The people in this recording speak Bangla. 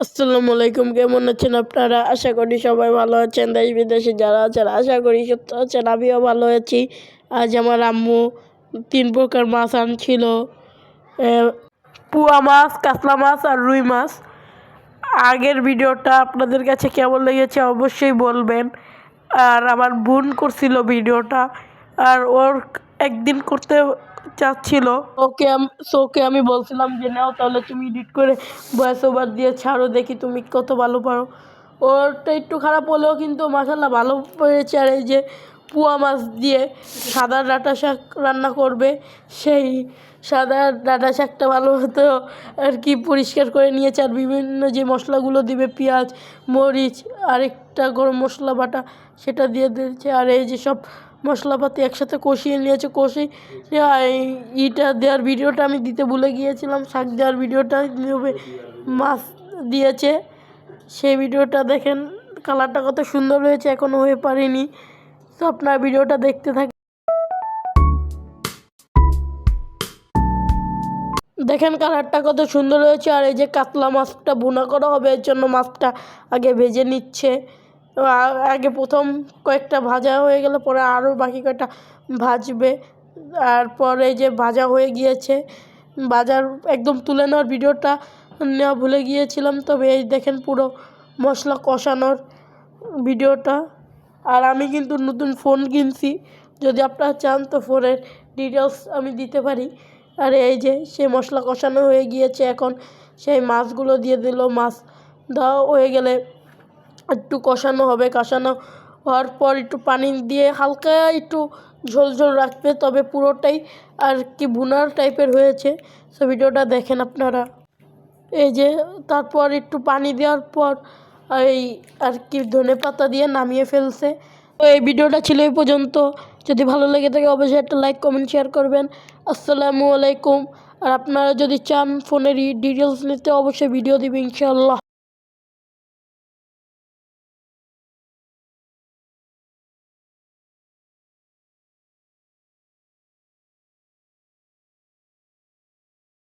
আসসালামু আলাইকুম, কেমন আছেন আপনারা? আশা করি সবাই ভালো আছেন। দেশ বিদেশে যারা আছেন আশা করি সুস্থ আছেন। আমিও ভালো আছি। আজ আমার আম্মু 3 প্রকার মাছ আনছিল। পুয়া মাছ, কাতলা মাছ আর রুই মাছ। আগের ভিডিওটা আপনাদের কাছে কেমন লেগেছে অবশ্যই বলবেন। আর আমার বোন করছিল ভিডিওটা, আর ওর একদিন করতে চাচ্ছিল। ওকে আমি বলছিলাম যে নাও তাহলে তুমি এডিট করে ভয়েস ওভার দিয়ে ছাড়ো, দেখি তুমি কত ভালো পারো। ওরটা একটু খারাপ হলেও কিন্তু মাশাল্লাহ ভালো হয়েছে। আর এই যে পুয়া মাছ দিয়ে সাদা ডাঁটা শাক রান্না করবে, সেই সাদা ডাঁটা শাকটা ভালো হতো আর কি পরিষ্কার করে নিয়েছে। আর বিভিন্ন যে মশলাগুলো দিবে, পেঁয়াজ, মরিচ, আরেকটা গরম মশলা বাটা, সেটা দিয়ে দিয়েছে। আর এই যে সব মশলাপাতি একসাথে কষিয়ে নিয়েছে। ইটা দেওয়ার ভিডিওটা আমি দিতে ভুলে গিয়েছিলাম। শাক দেওয়ার ভিডিওটা মাছ দিয়েছে, সেই ভিডিওটা দেখেন। কালারটা কত সুন্দর হয়েছে, এখনও হয়ে পারেনি। তো আপনার ভিডিওটা দেখতে থাকেন, দেখেন কালারটা কত সুন্দর হয়েছে। আর এই যে কাতলা মাছটা ভুনা করা হবে, এর জন্য মাছটা আগে ভেজে নিচ্ছে। আগে প্রথম কয়েকটা ভাজা হয়ে গেলে পরে আরও বাকি কয়েকটা ভাজবে। আর পরে যে ভাজা হয়ে গিয়েছে, ভাজার একদম তুলে নেওয়ার ভিডিওটা নেওয়া ভুলে গিয়েছিলাম। তবে এই দেখেন পুরো মশলা কষানোর ভিডিওটা। আর আমি কিন্তু নতুন ফোন কিনছি, যদি আপনারা চান তো ফোনের ডিটেলস আমি দিতে পারি। আর এই যে সেই মশলা কষানো হয়ে গিয়েছে, এখন সেই মাছগুলো দিয়ে দিল। মাছ দেওয়া হয়ে গেলে একটু কষানো হবে। কষানো হওয়ার পর একটু পানি দিয়ে হালকা একটু ঝোল ঝোল রাখবে, তবে পুরোটাই আর কি ভুনার টাইপের হয়েছে। সো ভিডিওটা দেখেন আপনারা। এই যে তারপর একটু পানি দেওয়ার পর এই আর কি ধনেপাতা দিয়ে নামিয়ে ফেলছে। তো এই ভিডিওটা ছিল এই পর্যন্ত। যদি ভালো লেগে থাকে অবশ্যই একটা লাইক, কমেন্ট, শেয়ার করবেন। আসসালামু আলাইকুম। আর আপনারা যদি চান ফোনের ডিটেলস নিতে অবশ্যই ভিডিও দিবে ইনশাআল্লাহ।